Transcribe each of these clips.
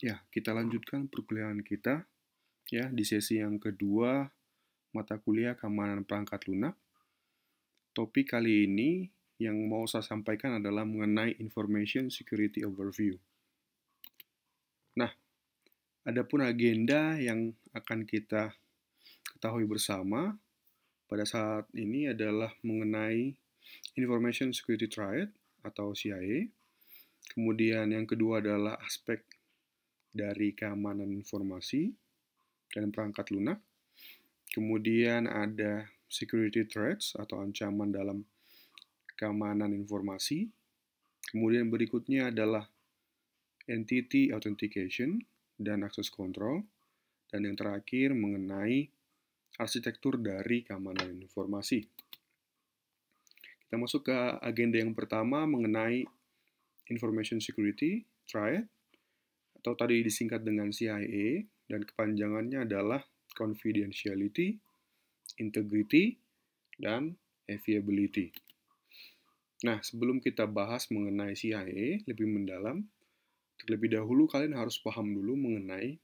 Ya, kita lanjutkan perkuliahan kita ya di sesi yang kedua mata kuliah keamanan perangkat lunak. Topik kali ini yang mau saya sampaikan adalah mengenai Information Security Overview. Nah, adapun agenda yang akan kita ketahui bersama pada saat ini adalah mengenai Information Security Triad atau CIA. Kemudian yang kedua adalah aspek dari keamanan informasi dan perangkat lunak. Kemudian ada security threats atau ancaman dalam keamanan informasi. Kemudian berikutnya adalah entity authentication dan access control. Dan yang terakhir mengenai arsitektur dari keamanan informasi. Kita masuk ke agenda yang pertama mengenai Information Security Triad atau tadi disingkat dengan CIA dan kepanjangannya adalah confidentiality, integrity, dan availability. Nah, sebelum kita bahas mengenai CIA lebih mendalam, terlebih dahulu kalian harus paham dulu mengenai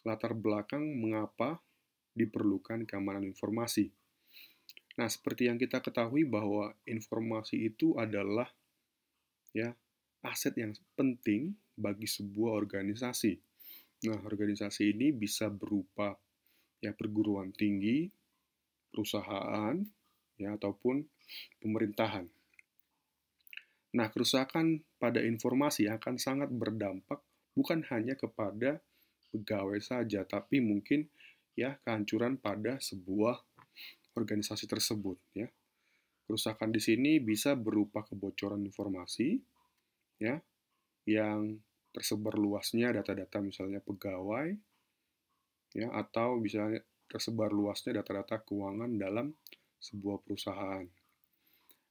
latar belakang mengapa diperlukan keamanan informasi. Nah, seperti yang kita ketahui bahwa informasi itu adalah ya aset yang penting bagi sebuah organisasi. Nah, organisasi ini bisa berupa ya perguruan tinggi, perusahaan, ya ataupun pemerintahan. Nah, kerusakan pada informasi akan sangat berdampak bukan hanya kepada pegawai saja, tapi mungkin ya kehancuran pada sebuah organisasi tersebut ya. Kerusakan di sini bisa berupa kebocoran informasi ya yang tersebar luasnya data-data misalnya pegawai ya atau bisa tersebar luasnya data-data keuangan dalam sebuah perusahaan.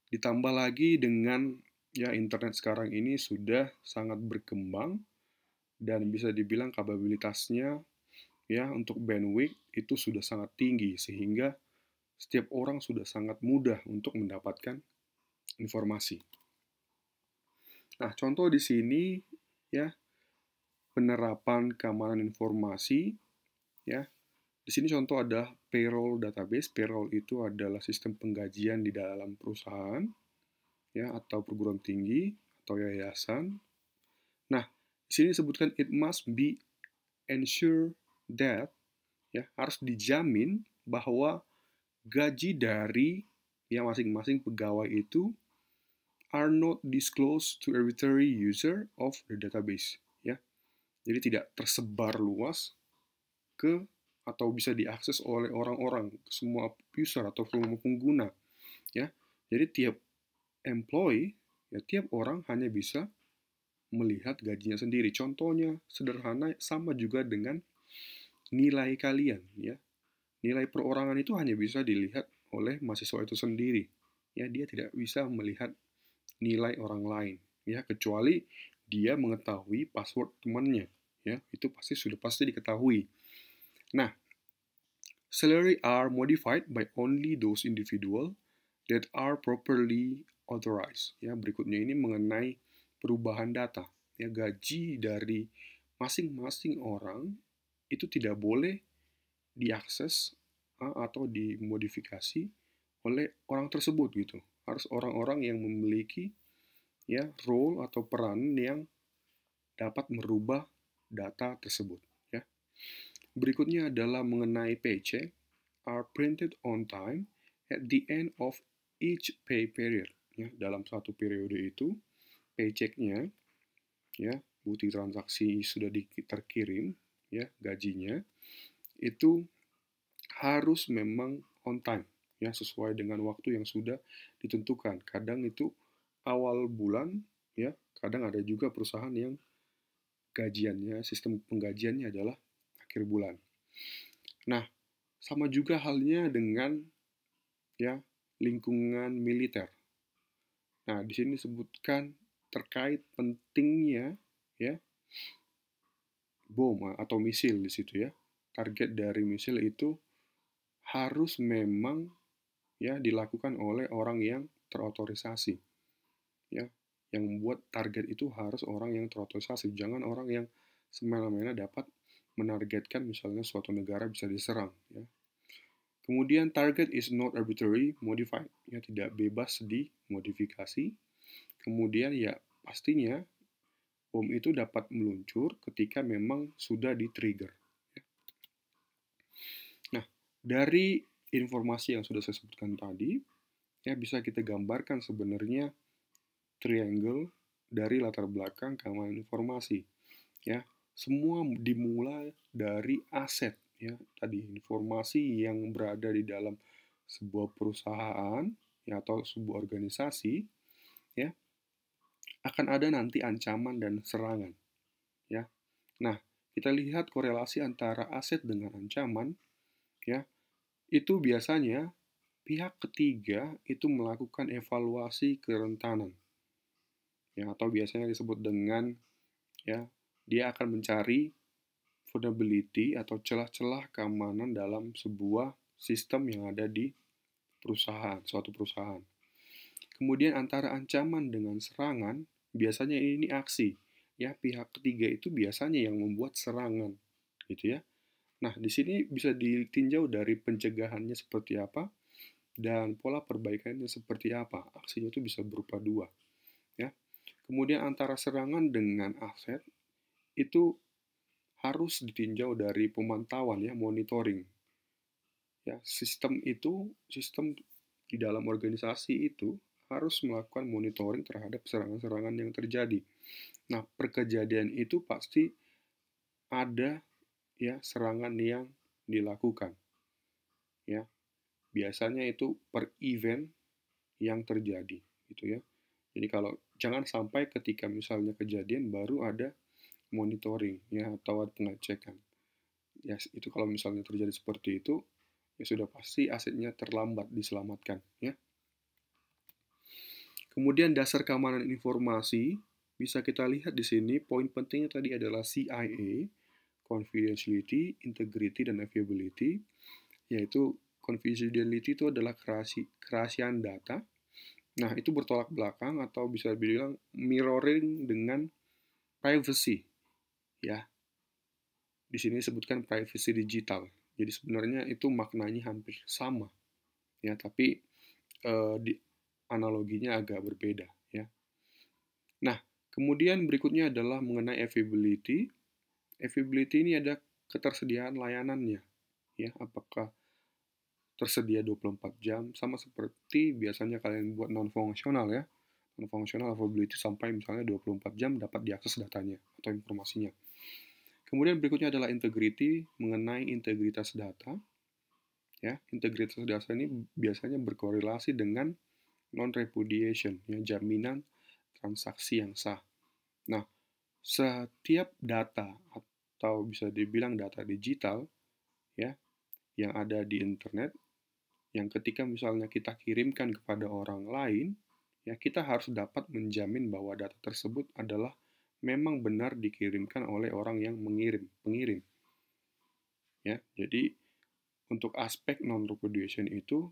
Ditambah lagi dengan ya internet sekarang ini sudah sangat berkembang dan bisa dibilang kapabilitasnya ya untuk bandwidth itu sudah sangat tinggi sehingga setiap orang sudah sangat mudah untuk mendapatkan informasi. Nah, contoh di sini ya penerapan keamanan informasi ya. Di sini contoh ada payroll database. Payroll itu adalah sistem penggajian di dalam perusahaan ya atau perguruan tinggi atau yayasan. Nah, di sini disebutkan it must be ensure that ya harus dijamin bahwa gaji dari yang masing-masing pegawai itu are not disclosed to arbitrary user of the database ya. Jadi tidak tersebar luas ke atau bisa diakses oleh orang-orang, semua user atau semua pengguna ya. Jadi tiap employee ya tiap orang hanya bisa melihat gajinya sendiri. Contohnya sederhana sama juga dengan nilai kalian ya. Nilai perorangan itu hanya bisa dilihat oleh mahasiswa itu sendiri. Ya, dia tidak bisa melihat nilai orang lain ya kecuali dia mengetahui password temannya ya. Itu pasti diketahui. Nah, salary are modified by only those individual that are properly authorized. Ya, berikutnya ini mengenai perubahan data. Ya, gaji dari masing-masing orang itu tidak boleh diakses atau dimodifikasi oleh orang tersebut gitu. Harus orang-orang yang memiliki ya role atau peran yang dapat merubah data tersebut ya. Berikutnya adalah mengenai paycheck are printed on time at the end of each pay period ya. Dalam satu periode itu paychecknya ya bukti transaksi sudah terkirim ya gajinya itu harus memang on time ya sesuai dengan waktu yang sudah ditentukan. Kadang itu awal bulan ya, kadang ada juga perusahaan yang gajiannya sistem penggajiannya adalah akhir bulan. Nah, sama juga halnya dengan ya lingkungan militer. Nah, di sini disebutkan terkait pentingnya ya bom atau misil di situ ya. Target dari misil itu harus memang ya dilakukan oleh orang yang terotorisasi ya yang membuat target itu harus orang yang terotorisasi jangan orang yang semena-mena dapat menargetkan misalnya suatu negara bisa diserang. Ya. Kemudian target is not arbitrary modified, ya tidak bebas dimodifikasi. Kemudian ya pastinya bom itu dapat meluncur ketika memang sudah di-trigger. Nah, dari informasi yang sudah saya sebutkan tadi, ya bisa kita gambarkan sebenarnya triangle dari latar belakang keamanan informasi. Ya, semua dimulai dari aset, ya tadi informasi yang berada di dalam sebuah perusahaan ya, atau sebuah organisasi, ya akan ada nanti ancaman dan serangan. Ya, nah kita lihat korelasi antara aset dengan ancaman, ya itu biasanya pihak ketiga itu melakukan evaluasi kerentanan, ya atau biasanya disebut dengan ya dia akan mencari vulnerability atau celah-celah keamanan dalam sebuah sistem yang ada di perusahaan, suatu perusahaan. Kemudian antara ancaman dengan serangan, biasanya ini aksi. Ya, pihak ketiga itu biasanya yang membuat serangan, gitu ya. Nah, di sini bisa ditinjau dari pencegahannya seperti apa dan pola perbaikannya seperti apa. Aksinya itu bisa berupa dua, ya. Kemudian antara serangan dengan aset itu harus ditinjau dari pemantauan ya, monitoring. Ya, sistem di dalam organisasi itu harus melakukan monitoring terhadap serangan-serangan yang terjadi. Nah, perkejadian itu pasti ada ya serangan yang dilakukan. Ya, biasanya itu per event yang terjadi gitu ya. Jadi kalau jangan sampai ketika misalnya kejadian baru ada monitoring ya atau ada pengecekan. Ya, itu kalau misalnya terjadi seperti itu, ya sudah pasti asetnya terlambat diselamatkan. Ya. Kemudian dasar keamanan informasi, bisa kita lihat di sini, poin pentingnya tadi adalah CIA, confidentiality, integrity, dan availability, yaitu confidentiality itu adalah kerahasiaan data. Nah, itu bertolak belakang atau bisa dibilang mirroring dengan privacy. Ya, di sini disebutkan privacy digital. Jadi sebenarnya itu maknanya hampir sama, ya. Tapi di analoginya agak berbeda, ya. Nah, kemudian berikutnya adalah mengenai availability. Availability ini ada ketersediaan layanannya, ya. Apakah tersedia 24 jam sama seperti biasanya kalian buat non fungsional ya. Non fungsional availability sampai misalnya 24 jam dapat diakses datanya atau informasinya. Kemudian berikutnya adalah integrity, mengenai integritas data. Ya, integritas data ini biasanya berkorelasi dengan non-repudiation, ya, jaminan transaksi yang sah. Nah, setiap data atau bisa dibilang data digital ya yang ada di internet, yang ketika misalnya kita kirimkan kepada orang lain, ya kita harus dapat menjamin bahwa data tersebut adalah memang benar dikirimkan oleh orang yang pengirim. Ya, jadi untuk aspek non-repudiation itu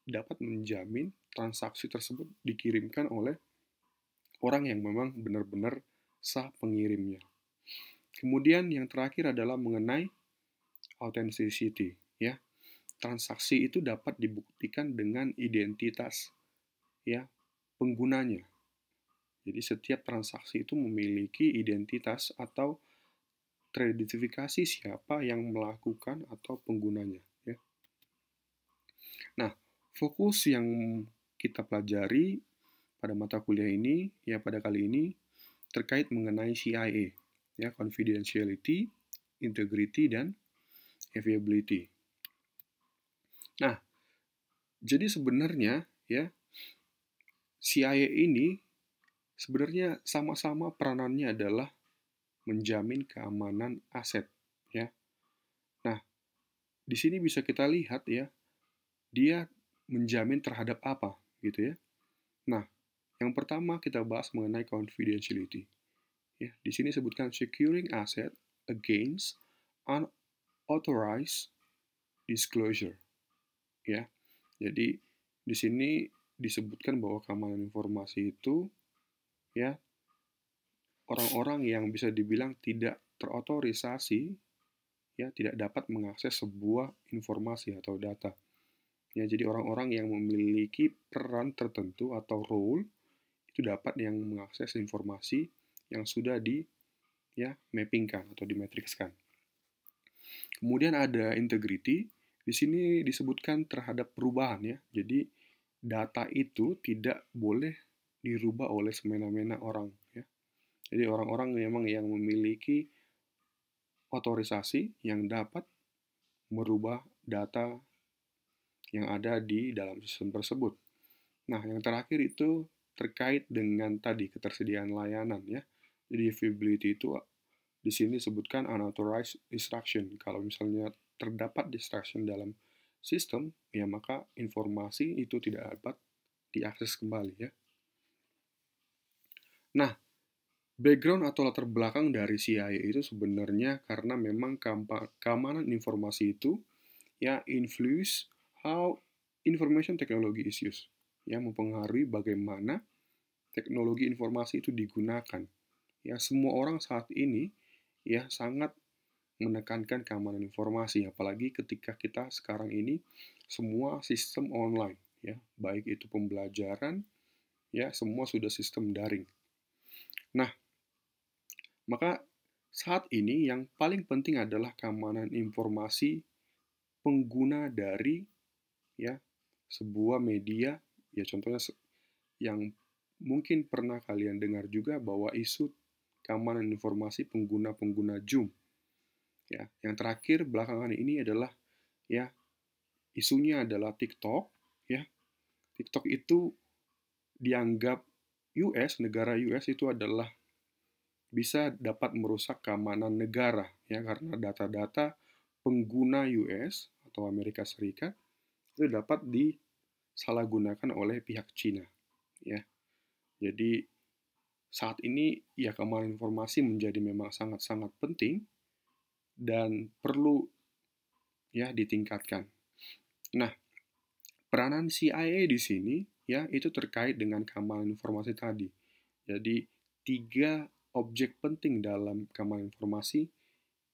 dapat menjamin transaksi tersebut dikirimkan oleh orang yang memang benar-benar sah pengirimnya. Kemudian yang terakhir adalah mengenai authenticity, ya. Transaksi itu dapat dibuktikan dengan identitas ya penggunanya. Jadi setiap transaksi itu memiliki identitas atau teridentifikasi siapa yang melakukan atau penggunanya. Ya. Nah, fokus yang kita pelajari pada mata kuliah ini, ya pada kali ini, terkait mengenai CIA, ya confidentiality, integrity, dan availability. Nah, jadi sebenarnya ya CIA ini sebenarnya sama-sama peranannya adalah menjamin keamanan aset, ya. Nah, di sini bisa kita lihat ya, dia menjamin terhadap apa, gitu ya. Nah, yang pertama kita bahas mengenai confidentiality. Ya, di sini sebutkan securing asset against unauthorized disclosure. Ya, jadi di sini disebutkan bahwa keamanan informasi itu ya orang-orang yang bisa dibilang tidak terotorisasi, ya, tidak dapat mengakses sebuah informasi atau data. Ya, jadi orang-orang yang memiliki peran tertentu atau role itu dapat yang mengakses informasi yang sudah di, ya, mappingkan atau dimetrikskan. Kemudian ada integrity. Di sini disebutkan terhadap perubahan, ya. Jadi data itu tidak boleh dirubah oleh semena-mena orang, ya. Jadi orang-orang memang yang memiliki otorisasi yang dapat merubah data yang ada di dalam sistem tersebut. Nah, yang terakhir itu terkait dengan tadi ketersediaan layanan, ya. Jadi availability itu di sini disebutkan unauthorized distraction. Kalau misalnya terdapat distraction dalam sistem, ya maka informasi itu tidak dapat diakses kembali, ya. Nah, background atau latar belakang dari CIA itu sebenarnya karena memang keamanan informasi itu, ya, influence how information technology is used, ya, mempengaruhi bagaimana teknologi informasi itu digunakan. Ya, semua orang saat ini, ya, sangat menekankan keamanan informasi, apalagi ketika kita sekarang ini semua sistem online, ya, baik itu pembelajaran, ya, semua sudah sistem daring. Nah, maka saat ini yang paling penting adalah keamanan informasi pengguna dari, ya, sebuah media, ya, contohnya yang mungkin pernah kalian dengar juga bahwa isu keamanan informasi pengguna-pengguna Zoom. Ya, yang terakhir belakangan ini adalah, ya, isunya adalah TikTok, ya. TikTok itu dianggap negara US itu adalah bisa dapat merusak keamanan negara, ya, karena data-data pengguna US atau Amerika Serikat itu dapat disalahgunakan oleh pihak Cina, ya. Jadi saat ini, ya, keamanan informasi menjadi memang sangat-sangat penting dan perlu, ya, ditingkatkan. Nah, peranan CIA di sini, ya, itu terkait dengan keamanan informasi tadi. Jadi 3 objek penting dalam keamanan informasi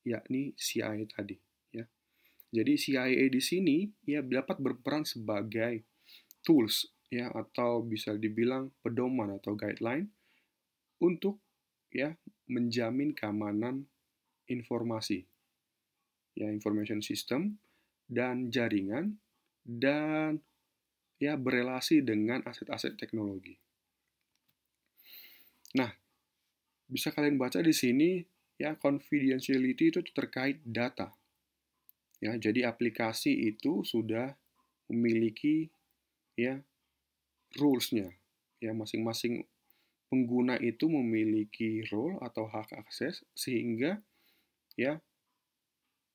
yakni CIA tadi, ya. Jadi CIA di sini, ya, dapat berperan sebagai tools, ya, atau bisa dibilang pedoman atau guideline untuk, ya, menjamin keamanan informasi, ya, information system dan jaringan, dan, ya, berelasi dengan aset-aset teknologi. Nah, bisa kalian baca di sini, ya, confidentiality itu terkait data. Ya, jadi aplikasi itu sudah memiliki, ya, rules-nya. Ya, masing-masing pengguna itu memiliki role atau hak akses sehingga, ya,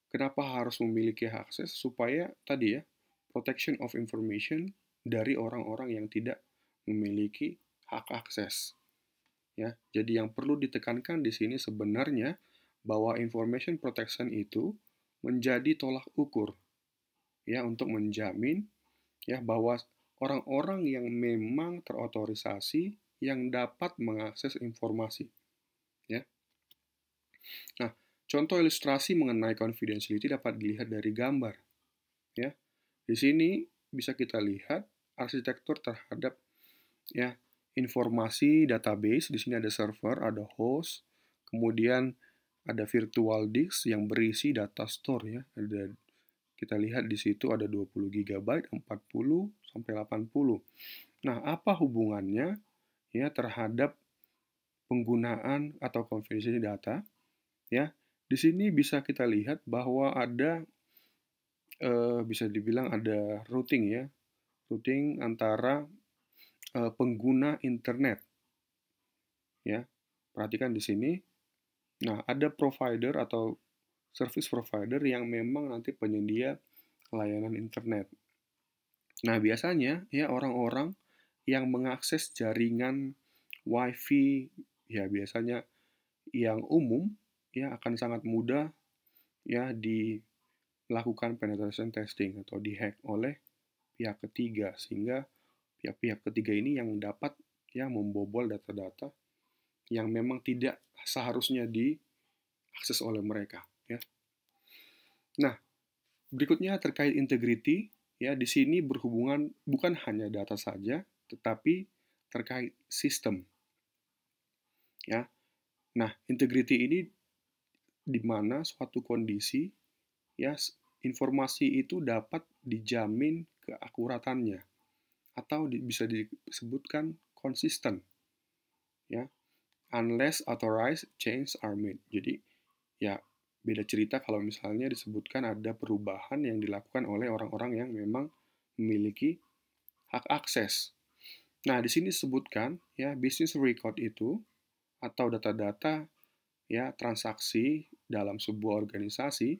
kenapa harus memiliki hak akses? Supaya tadi, ya, protection of information dari orang-orang yang tidak memiliki hak akses. Ya, jadi yang perlu ditekankan di sini sebenarnya bahwa information protection itu menjadi tolak ukur, ya, untuk menjamin, ya, bahwa orang-orang yang memang terotorisasi yang dapat mengakses informasi, ya. Nah, contoh ilustrasi mengenai confidentiality dapat dilihat dari gambar, ya. Di sini bisa kita lihat arsitektur terhadap, ya, informasi database. Di sini ada server, ada host, kemudian ada virtual disk yang berisi data store, ya. Kita lihat di situ ada 20 GB, 40 sampai 80. Nah, apa hubungannya, ya, terhadap penggunaan atau konfidensi data, ya? Di sini bisa kita lihat bahwa ada, bisa dibilang ada routing, ya, routing antara pengguna internet, ya. Perhatikan di sini. Nah, ada provider atau service provider yang memang nanti penyedia layanan internet. Nah, biasanya, ya, orang-orang yang mengakses jaringan WiFi, ya, biasanya yang umum, ya, akan sangat mudah, ya, dilakukan penetration testing atau dihack oleh pihak ketiga, sehingga pihak-pihak ketiga ini yang dapat, ya, membobol data-data yang memang tidak seharusnya diakses oleh mereka, ya. Nah, berikutnya terkait integrity, ya, di sini berhubungan bukan hanya data saja, tetapi terkait sistem, ya. Nah, integrity ini di mana suatu kondisi, ya, informasi itu dapat dijamin keakuratannya atau bisa disebutkan konsisten, ya, unless authorized changes are made. Jadi, ya, beda cerita kalau misalnya disebutkan ada perubahan yang dilakukan oleh orang-orang yang memang memiliki hak akses. Nah, di sini disebutkan, ya, business record itu atau data-data, ya, transaksi dalam sebuah organisasi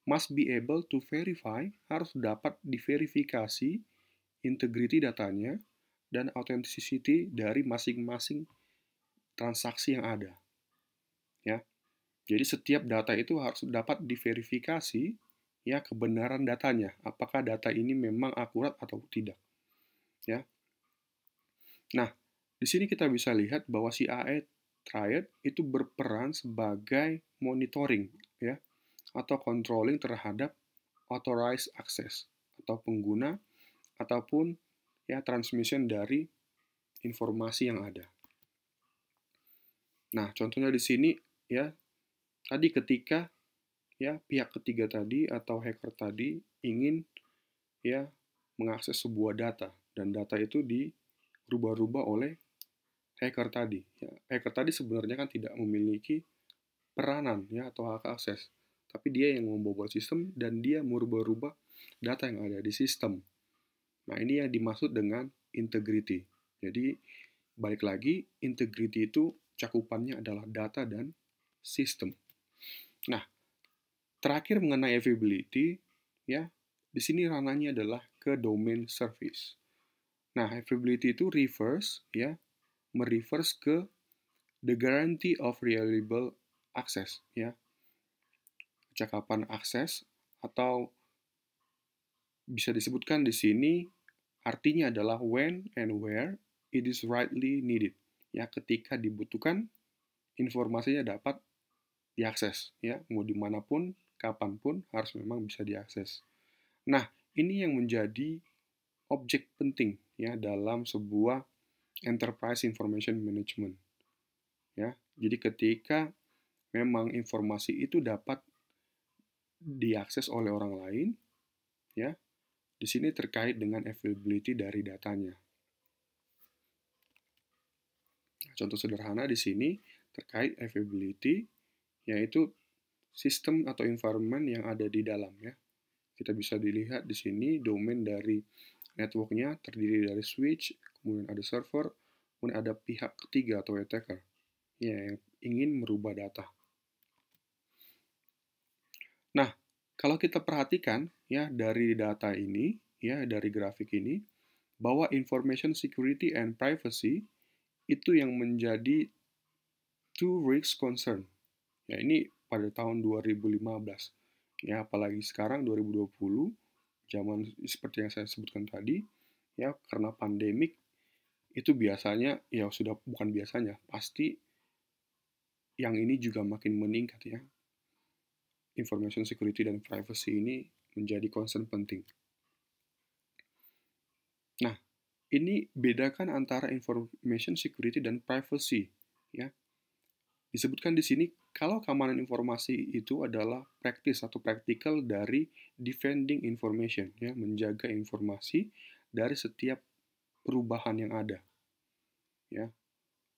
must be able to verify, harus dapat diverifikasi integrity datanya dan authenticity dari masing-masing transaksi yang ada, ya. Jadi setiap data itu harus dapat diverifikasi, ya, kebenaran datanya, apakah data ini memang akurat atau tidak, ya. Nah, di sini kita bisa lihat bahwa CIA Triad itu berperan sebagai monitoring, ya, atau controlling terhadap authorized access atau pengguna ataupun, ya, transmission dari informasi yang ada. Nah, contohnya di sini, ya, tadi ketika, ya, pihak ketiga tadi atau hacker tadi ingin, ya, mengakses sebuah data dan data itu dirubah-rubah oleh hacker tadi. Ya, hacker tadi sebenarnya kan tidak memiliki peranan, ya, atau hak akses, tapi dia yang membobol sistem dan dia merubah-rubah data yang ada di sistem. Nah, ini yang dimaksud dengan integrity. Jadi, balik lagi, integrity itu cakupannya adalah data dan sistem. Nah, terakhir mengenai availability, ya, di sini ranahnya adalah ke domain service. Nah, availability itu reverse, ya, mereverse ke the guarantee of reliable access, ya, kecakapan akses, atau bisa disebutkan di sini artinya adalah when and where it is rightly needed, ya, ketika dibutuhkan informasinya dapat diakses, ya, mau dimanapun, kapanpun harus memang bisa diakses. Nah, ini yang menjadi objek penting, ya, dalam sebuah enterprise information management, ya. Jadi ketika memang informasi itu dapat diakses oleh orang lain, ya, di sini terkait dengan availability dari datanya. Contoh sederhana di sini terkait availability, yaitu sistem atau environment yang ada di dalam, ya. Kita bisa dilihat di sini domain dari networknya terdiri dari switch, kemudian ada server, kemudian ada pihak ketiga atau attacker, ya, yang ingin merubah data. Nah, kalau kita perhatikan, ya, dari data ini, ya, dari grafik ini, bahwa information security and privacy itu yang menjadi two risk concern. Ya, ini pada tahun 2015. Ya, apalagi sekarang 2020, zaman seperti yang saya sebutkan tadi, ya, karena pandemik itu biasanya, ya, sudah bukan biasanya, pasti yang ini juga makin meningkat, ya. Information security dan privacy ini menjadi concern penting. Nah, ini bedakan antara information security dan privacy, ya. Disebutkan di sini kalau keamanan informasi itu adalah praktis atau praktikal dari defending information, ya, menjaga informasi dari setiap perubahan yang ada, ya.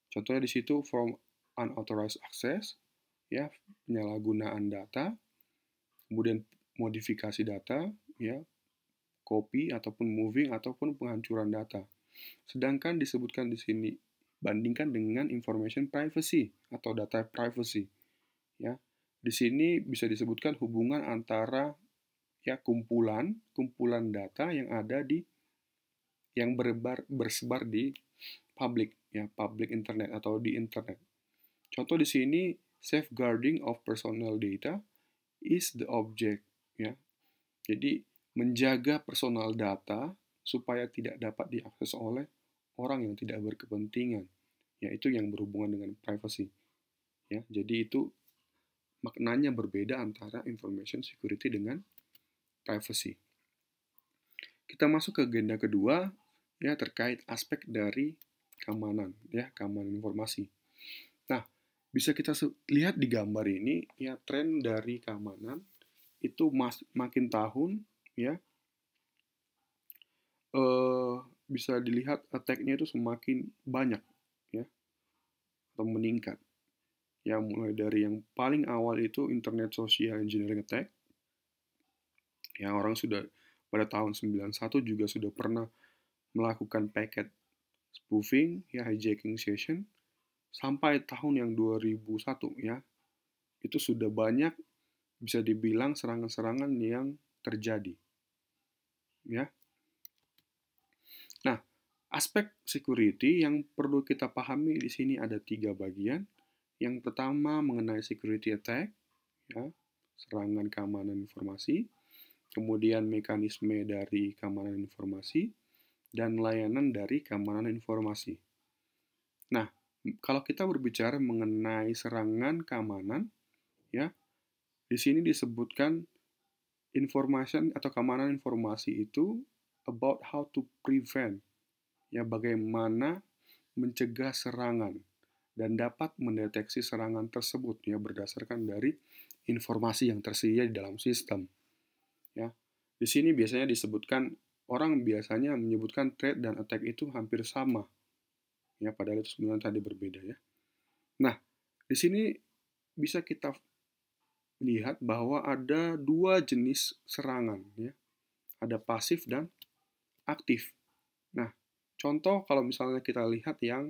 Contohnya di situ from unauthorized access, ya, penyalahgunaan data, kemudian modifikasi data, ya, copy ataupun moving ataupun penghancuran data. Sedangkan disebutkan di sini bandingkan dengan information privacy atau data privacy, ya. Di sini bisa disebutkan hubungan antara, ya, kumpulan data yang ada yang bersebar di public, ya, public internet atau di internet. Contoh di sini safeguarding of personal data is the object, ya. Jadi menjaga personal data supaya tidak dapat diakses oleh orang yang tidak berkepentingan. yaitu yang berhubungan dengan privacy. Ya, jadi itu maknanya berbeda antara information security dengan privacy. Kita masuk ke agenda kedua, ya terkait aspek dari keamanan, ya keamanan informasi. Nah, bisa kita lihat di gambar ini, ya tren dari keamanan itu makin tahun, ya bisa dilihat attack-nya itu semakin banyak, ya atau meningkat. Ya mulai dari yang paling awal itu internet social engineering attack. Ya orang sudah pada tahun 91 juga sudah pernah melakukan packet spoofing, ya hijacking session, sampai tahun yang 2001 ya. Itu sudah banyak bisa dibilang serangan-serangan yang terjadi. Ya. Nah, aspek security yang perlu kita pahami di sini ada 3 bagian. Yang pertama mengenai security attack, ya, serangan keamanan informasi, kemudian mekanisme dari keamanan informasi, dan layanan dari keamanan informasi. Nah, kalau kita berbicara mengenai serangan keamanan, ya, di sini disebutkan information atau keamanan informasi itu about how to prevent, ya, bagaimana mencegah serangan dan dapat mendeteksi serangan tersebut, ya, berdasarkan dari informasi yang tersedia di dalam sistem. Ya, di sini biasanya disebutkan, orang biasanya menyebutkan threat dan attack itu hampir sama, ya, padahal itu sebenarnya tadi berbeda, ya. Nah, di sini bisa kita lihat bahwa ada 2 jenis serangan, ya. Ada pasif dan aktif. Nah, contoh kalau misalnya kita lihat yang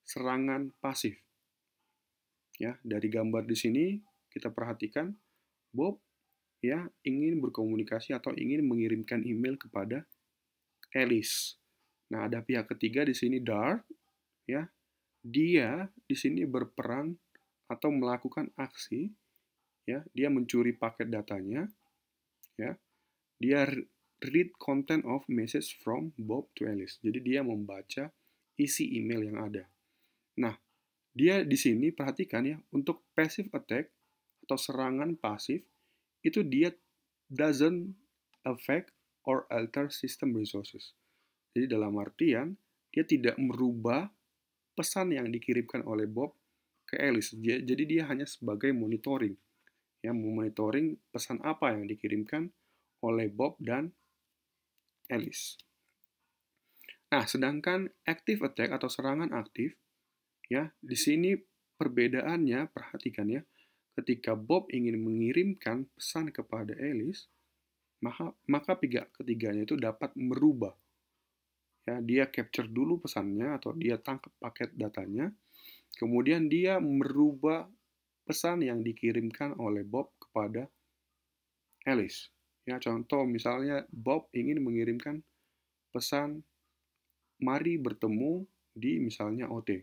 serangan pasif. Ya, dari gambar di sini kita perhatikan Bob, ya, ingin berkomunikasi atau ingin mengirimkan email kepada Alice. Nah, ada pihak ketiga di sini, Dart, ya. Dia di sini berperan atau melakukan aksi, ya. Dia mencuri paket datanya, ya. Dia read content of message from Bob to Alice. Jadi dia membaca isi email yang ada. Nah, dia di sini perhatikan ya, untuk passive attack atau serangan pasif itu dia doesn't affect or alter system resources. Jadi dalam artian dia tidak merubah pesan yang dikirimkan oleh Bob ke Alice. Jadi dia hanya sebagai monitoring, ya, memonitoring pesan apa yang dikirimkan oleh Bob dan Alice. Nah, sedangkan active attack atau serangan aktif, ya, di sini perbedaannya, perhatikan ya, ketika Bob ingin mengirimkan pesan kepada Alice, maka pihak ketiganya itu dapat merubah. Ya, dia capture dulu pesannya atau dia tangkap paket datanya, kemudian dia merubah pesan yang dikirimkan oleh Bob kepada Alice. Ya, contoh misalnya Bob ingin mengirimkan pesan mari bertemu di misalnya OT.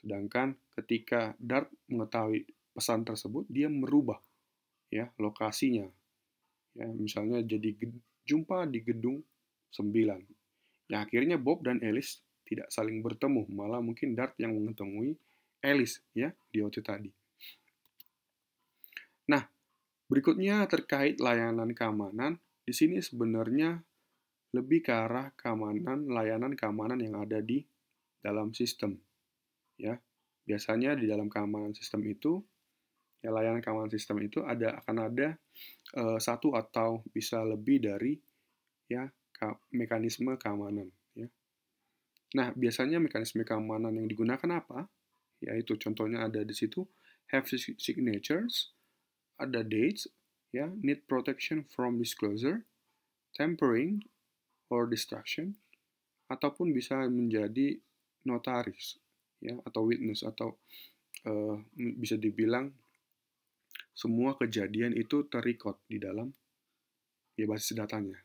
Sedangkan ketika Dart mengetahui pesan tersebut, dia merubah, ya, lokasinya. Ya, misalnya jadi jumpa di gedung 9. Ya, akhirnya Bob dan Alice tidak saling bertemu, malah mungkin Dart yang mengetemui Alice, ya, di OT tadi. Nah, berikutnya terkait layanan keamanan, di sini sebenarnya lebih ke arah keamanan, layanan keamanan yang ada di dalam sistem, ya. Biasanya di dalam keamanan sistem itu, ya, layanan keamanan sistem itu akan ada satu atau bisa lebih dari, ya, mekanisme keamanan, ya. Nah, biasanya mekanisme keamanan yang digunakan apa? Yaitu contohnya ada di situ have signatures, ada dates, ya, need protection from disclosure, tampering or destruction, ataupun bisa menjadi notaris, ya, atau witness, atau bisa dibilang semua kejadian itu terrecord di dalam, ya, basis datanya.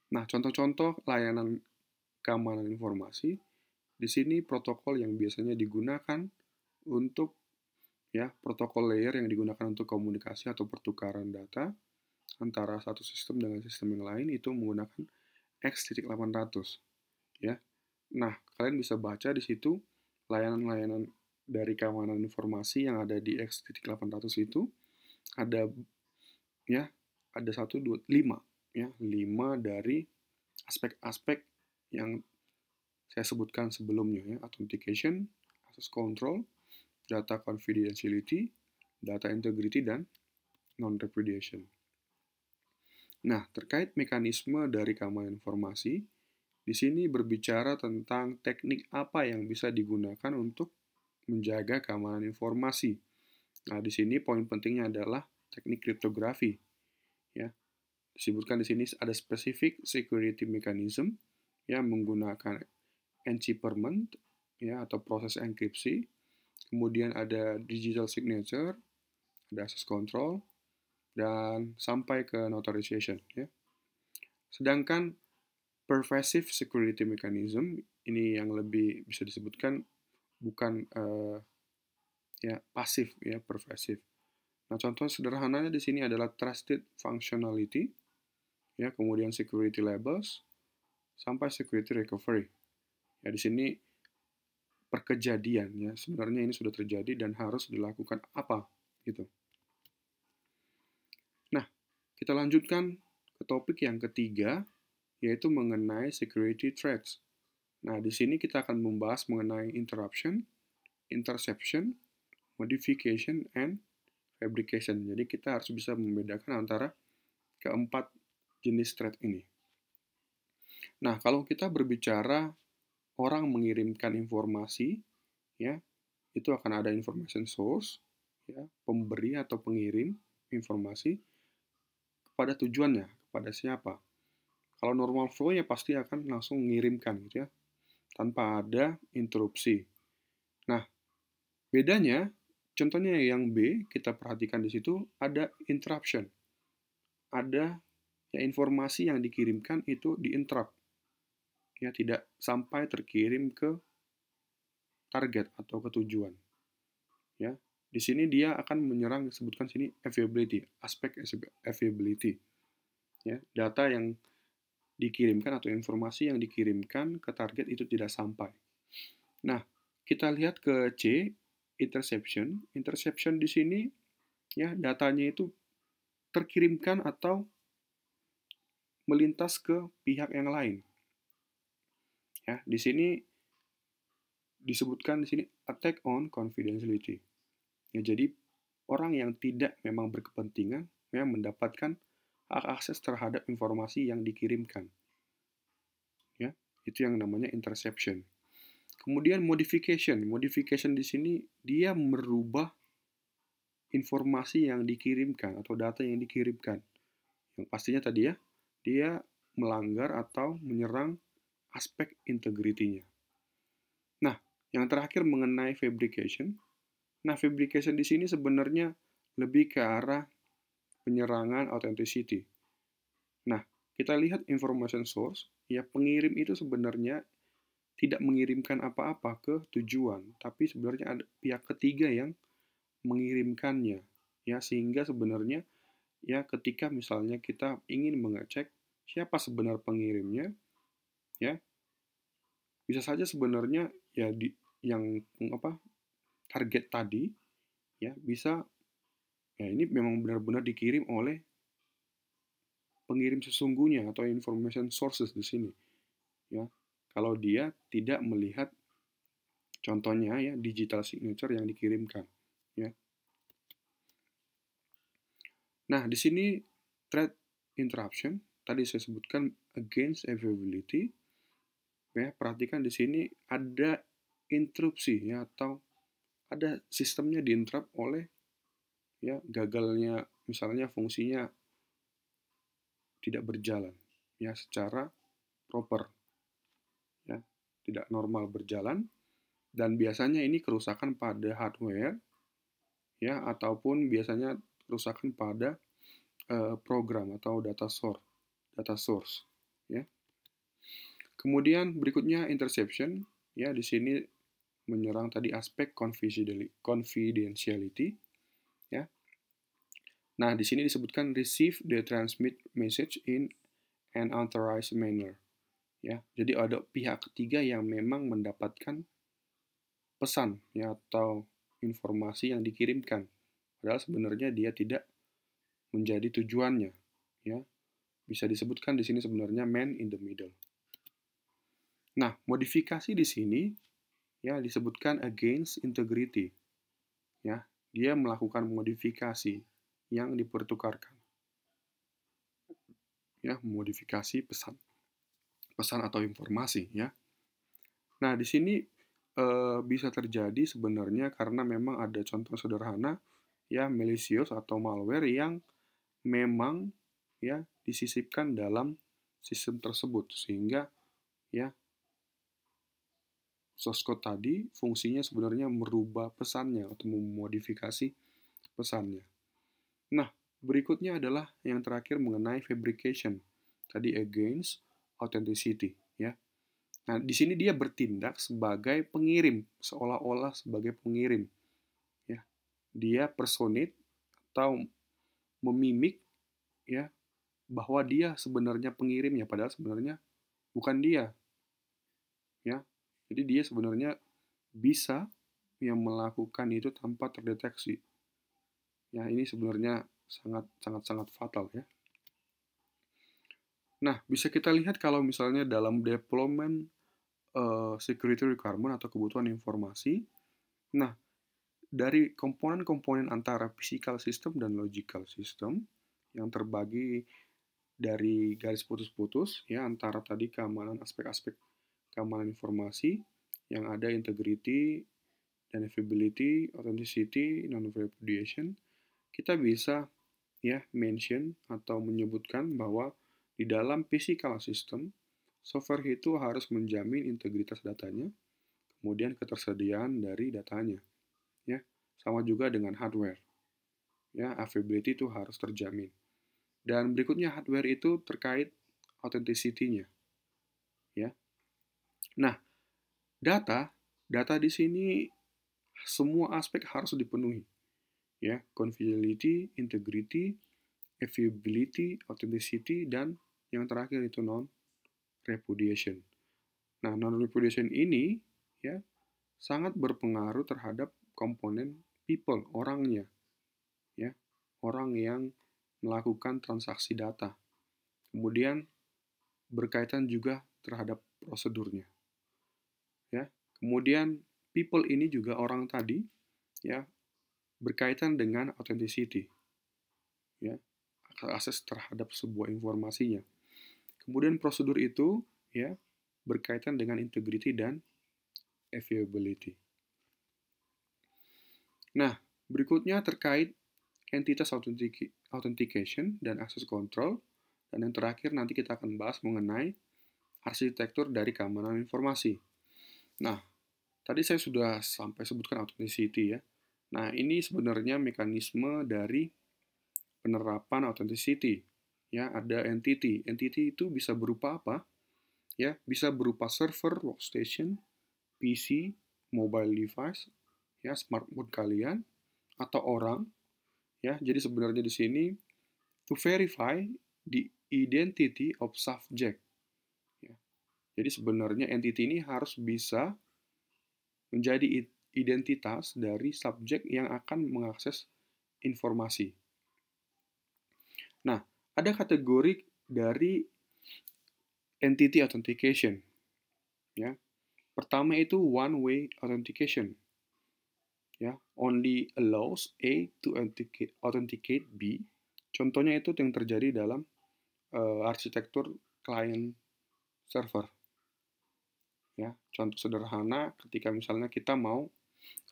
Nah, contoh-contoh layanan keamanan informasi, di sini protokol yang biasanya digunakan untuk, ya, protokol layer yang digunakan untuk komunikasi atau pertukaran data antara satu sistem dengan sistem yang lain itu menggunakan X.800, ya. Nah, kalian bisa baca di situ layanan-layanan dari keamanan informasi yang ada di X.800 itu ada ya ada 1, 2, 5 ya 5 dari aspek-aspek yang saya sebutkan sebelumnya ya, authentication, access control, data confidentiality, data integrity, dan non-repudiation. Nah, terkait mekanisme dari keamanan informasi, di sini berbicara tentang teknik apa yang bisa digunakan untuk menjaga keamanan informasi. Nah, di sini poin pentingnya adalah teknik kriptografi. Ya, disebutkan di sini ada specific security mechanism yang menggunakan encryptment ya atau proses enkripsi. Kemudian ada digital signature, ada access control, dan sampai ke notarization. Ya. Sedangkan pervasive security mechanism ini yang lebih bisa disebutkan bukan ya pasif ya pervasive. Nah, contoh sederhananya di sini adalah trusted functionality, ya, kemudian security labels, sampai security recovery. Ya, di sini perkejadian ya, sebenarnya ini sudah terjadi dan harus dilakukan apa gitu. Nah, kita lanjutkan ke topik yang ketiga, yaitu mengenai security threats. Nah, di sini kita akan membahas mengenai interruption, interception, modification, and fabrication. Jadi kita harus bisa membedakan antara keempat jenis threat ini. Nah, kalau kita berbicara orang mengirimkan informasi, ya, itu akan ada information source, ya, pemberi atau pengirim informasi kepada tujuannya, kepada siapa. Kalau normal flow ya pasti akan langsung mengirimkan gitu ya, tanpa ada interupsi. Nah, bedanya, contohnya yang B, kita perhatikan di situ ada interruption. Ada ya informasi yang dikirimkan itu di-interrupt. Ya, tidak sampai terkirim ke target atau ke tujuan. Ya, di sini dia akan menyerang disebutkan sini availability, aspek availability. Ya, data yang dikirimkan atau informasi yang dikirimkan ke target itu tidak sampai. Nah, kita lihat ke C, interception. Interception di sini ya datanya itu terkirimkan atau melintas ke pihak yang lain. Ya, di sini disebutkan di sini attack on confidentiality. Ya, jadi orang yang tidak memang berkepentingan ya mendapatkan hak akses terhadap informasi yang dikirimkan. Ya, itu yang namanya interception. Kemudian modification. Modification di sini dia merubah informasi yang dikirimkan atau data yang dikirimkan. Yang pastinya tadi ya, dia melanggar atau menyerang aspek integritinya. Nah, yang terakhir mengenai fabrication. Nah, fabrication di sini sebenarnya lebih ke arah penyerangan authenticity. Nah, kita lihat information source, ya pengirim itu sebenarnya tidak mengirimkan apa-apa ke tujuan, tapi sebenarnya ada pihak ketiga yang mengirimkannya. Ya, sehingga sebenarnya ya ketika misalnya kita ingin mengecek siapa sebenarnya pengirimnya, ya bisa saja sebenarnya ya yang target tadi ya bisa ya ini memang benar-benar dikirim oleh pengirim sesungguhnya atau information sources di sini ya kalau dia tidak melihat contohnya ya digital signature yang dikirimkan ya. Nah, di sini threat interruption tadi saya sebutkan against availability. Ya, perhatikan di sini ada interupsi ya atau ada sistemnya diinterrupt oleh ya gagalnya misalnya fungsinya tidak berjalan ya secara proper ya tidak normal berjalan dan biasanya ini kerusakan pada hardware ya ataupun biasanya kerusakan pada program atau data source ya. Kemudian berikutnya interception ya di sini menyerang tadi aspek confidentiality ya. Nah, di sini disebutkan receive the transmit message in an authorized manner. Ya, jadi ada pihak ketiga yang memang mendapatkan pesan ya atau informasi yang dikirimkan. Padahal sebenarnya dia tidak menjadi tujuannya, ya. Bisa disebutkan di sini sebenarnya man in the middle. Nah, modifikasi di sini ya disebutkan against integrity. Ya, dia melakukan modifikasi yang dipertukarkan. Ya, modifikasi pesan atau informasi ya. Nah, di sini bisa terjadi sebenarnya karena memang ada contoh sederhana ya malicious atau malware yang memang ya disisipkan dalam sistem tersebut sehingga ya source code tadi fungsinya sebenarnya merubah pesannya atau memodifikasi pesannya. Nah, berikutnya adalah yang terakhir mengenai fabrication. Tadi against authenticity ya. Nah, di sini dia bertindak sebagai pengirim, seolah-olah sebagai pengirim. Ya, dia personate atau memimik ya bahwa dia sebenarnya pengirimnya, padahal sebenarnya bukan dia. Ya, jadi dia sebenarnya bisa yang melakukan itu tanpa terdeteksi. Ya, ini sebenarnya sangat fatal ya. Nah, bisa kita lihat kalau misalnya dalam deployment security requirement atau kebutuhan informasi. Nah, dari komponen-komponen antara physical system dan logical system yang terbagi dari garis putus-putus ya antara tadi keamanan aspek-aspek keamanan informasi yang ada integrity, deniability, authenticity, non-repudiation, kita bisa ya mention atau menyebutkan bahwa di dalam physical system software itu harus menjamin integritas datanya, kemudian ketersediaan dari datanya. Ya, sama juga dengan hardware. Ya, availability itu harus terjamin. Dan berikutnya hardware itu terkait authenticity-nya. Ya. Nah, data di sini semua aspek harus dipenuhi. Ya, confidentiality, integrity, availability, authenticity, dan yang terakhir itu non-repudiation. Nah, non-repudiation ini ya sangat berpengaruh terhadap komponen people, orangnya. Ya, orang yang melakukan transaksi data. Kemudian berkaitan juga terhadap prosedurnya. Ya, kemudian people ini juga orang tadi ya berkaitan dengan authenticity. Ya, akses terhadap sebuah informasinya. Kemudian prosedur itu ya berkaitan dengan integrity dan availability. Nah, berikutnya terkait entitas authentication dan access control. Dan yang terakhir nanti kita akan bahas mengenai arsitektur dari keamanan informasi. Nah, tadi saya sudah sampai sebutkan authenticity ya. Nah, ini sebenarnya mekanisme dari penerapan authenticity. Ya, ada entity. Entity itu bisa berupa apa? Ya, bisa berupa server, workstation, PC, mobile device, ya, smartphone kalian, atau orang. Ya, jadi sebenarnya di sini to verify the identity of subject. Ya. Jadi sebenarnya entity ini harus bisa menjadi identitas dari subjek yang akan mengakses informasi. Nah, ada kategori dari entity authentication. Ya. Pertama itu one way authentication. Ya, only allows A to authenticate B. Contohnya itu yang terjadi dalam arsitektur client server. Ya, contoh sederhana ketika misalnya kita mau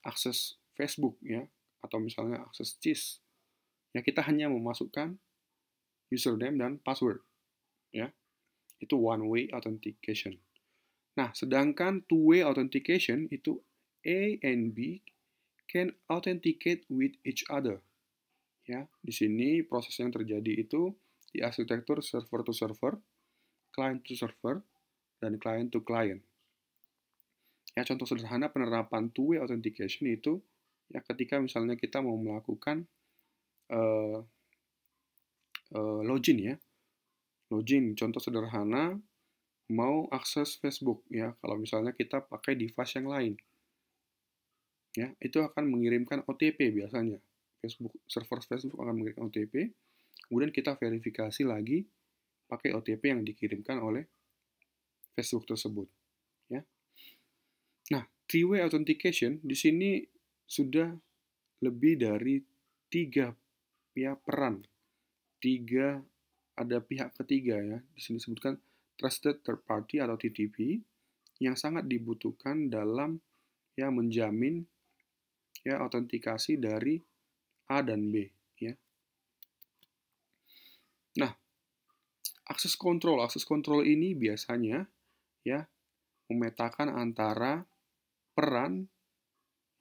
akses Facebook ya atau misalnya akses CIS. Ya, kita hanya memasukkan username dan password ya. Itu one way authentication. Nah, sedangkan two way authentication itu A and B can authenticate with each other. Ya, di sini proses yang terjadi itu di arsitektur server to server, client to server, dan client to client. Ya, contoh sederhana penerapan two-way authentication itu ya ketika misalnya kita mau melakukan login ya. Login, contoh sederhana mau akses Facebook ya, kalau misalnya kita pakai device yang lain. ya, itu akan mengirimkan OTP biasanya. Server Facebook akan mengirimkan OTP, kemudian kita verifikasi lagi pakai OTP yang dikirimkan oleh Facebook tersebut, ya. Nah, three-way authentication di sini sudah lebih dari 3 ya peran. 3 ada pihak ketiga ya. Di sini disebutkan trusted third party atau TTP yang sangat dibutuhkan dalam ya menjamin ya autentikasi dari A dan B ya. Nah, akses kontrol ini biasanya ya memetakan antara peran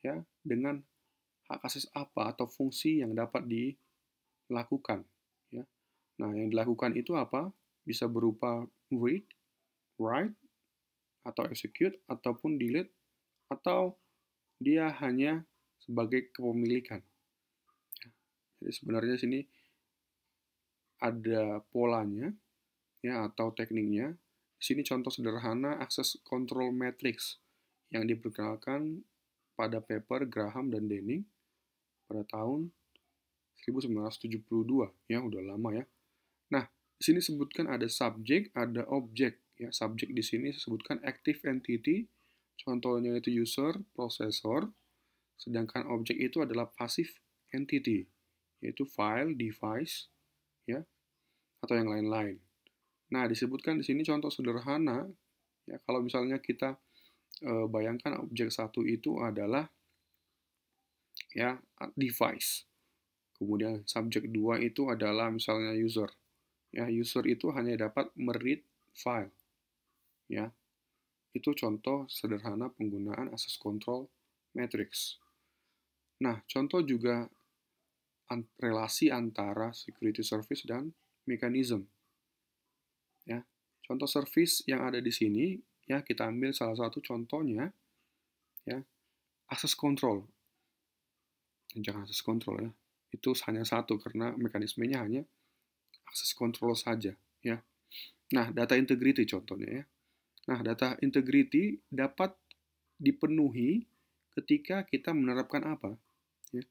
ya dengan hak akses apa atau fungsi yang dapat dilakukan ya. Nah, yang dilakukan itu apa? Bisa berupa read, write, atau execute, ataupun delete, atau dia hanya sebagai kepemilikan. Jadi sebenarnya sini ada polanya ya atau tekniknya. Di sini contoh sederhana access control matrix yang diperkenalkan pada paper Graham dan Denning pada tahun 1972 ya, udah lama ya. Nah, di sini sebutkan ada subjek, ada objek ya. Subjek di sini disebutkan active entity, contohnya itu user, processor, sedangkan objek itu adalah passive entity, yaitu file, device, ya, atau yang lain-lain. Nah, disebutkan di sini contoh sederhana, ya, kalau misalnya kita bayangkan objek satu itu adalah ya device, kemudian subjek 2 itu adalah misalnya user. Ya, user itu hanya dapat meread file. Ya, itu contoh sederhana penggunaan access control matrix. Nah, contoh juga relasi antara security service dan mechanism. Ya, contoh service yang ada di sini, ya kita ambil salah satu contohnya, ya access control. Jangan access control ya, itu hanya satu karena mekanismenya hanya access control saja. Ya, nah data integrity contohnya ya. Nah, data integrity dapat dipenuhi ketika kita menerapkan apa? Ya.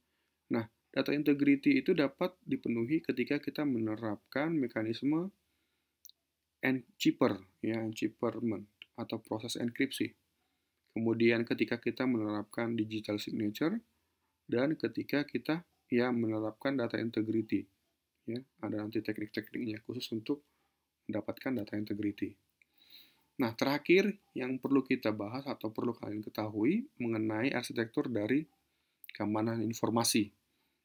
Nah, data integrity itu dapat dipenuhi ketika kita menerapkan mekanisme encryption, ya, encryption atau proses enkripsi. Kemudian ketika kita menerapkan digital signature dan ketika kita ya menerapkan data integrity. Ya, ada nanti teknik-tekniknya khusus untuk mendapatkan data integrity. Nah, terakhir yang perlu kita bahas atau perlu kalian ketahui mengenai arsitektur dari keamanan informasi.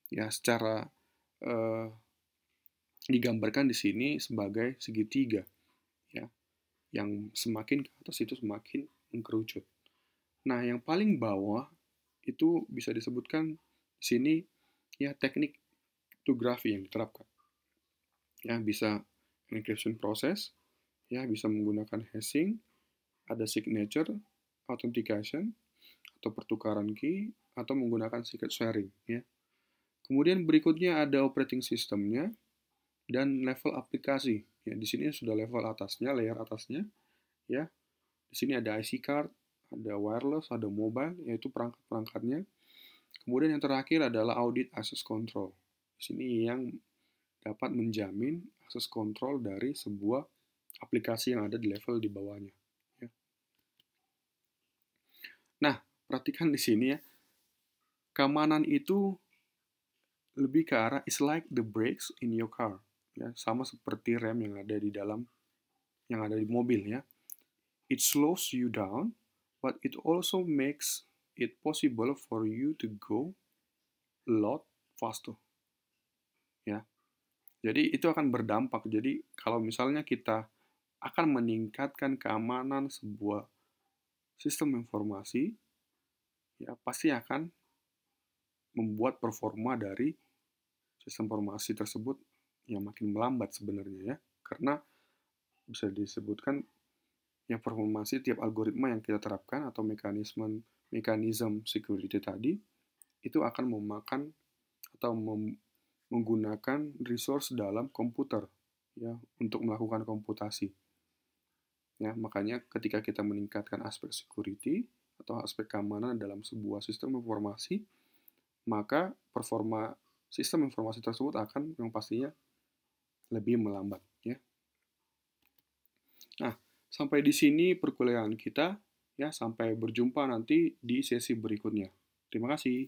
Ya, secara digambarkan di sini sebagai segitiga, ya, yang semakin ke atas itu semakin mengkerucut. Nah, yang paling bawah itu bisa disebutkan di sini ya teknik cryptography yang diterapkan. Ya, bisa encryption proses, ya bisa menggunakan hashing, ada signature, authentication, atau pertukaran key, atau menggunakan secret sharing. Ya. Kemudian berikutnya ada operating systemnya dan level aplikasi. Ya, di sini sudah level atasnya, layer atasnya. Ya, di sini ada IC card, ada wireless, ada mobile, yaitu perangkat-perangkatnya. Kemudian yang terakhir adalah audit access control. Di sini yang dapat menjamin akses kontrol dari sebuah aplikasi yang ada di level di bawahnya. Ya. Nah, perhatikan di sini ya, keamanan itu lebih ke arah it's like the brakes in your car. Ya, sama seperti rem yang ada di dalam yang ada di mobil ya. It slows you down, but it also makes it possible for you to go a lot faster. Ya. Jadi itu akan berdampak. Jadi kalau misalnya kita akan meningkatkan keamanan sebuah sistem informasi, ya pasti akan membuat performa dari sistem informasi tersebut yang makin melambat sebenarnya ya. Karena bisa disebutkan ya performasi tiap algoritma yang kita terapkan atau mekanisme security tadi itu akan memakan atau menggunakan resource dalam komputer ya untuk melakukan komputasi. Ya, makanya ketika kita meningkatkan aspek security, atau aspek keamanan dalam sebuah sistem informasi, maka performa sistem informasi tersebut akan yang pastinya lebih melambat, ya. Nah, sampai di sini perkuliahan kita, ya. Sampai berjumpa nanti di sesi berikutnya. Terima kasih.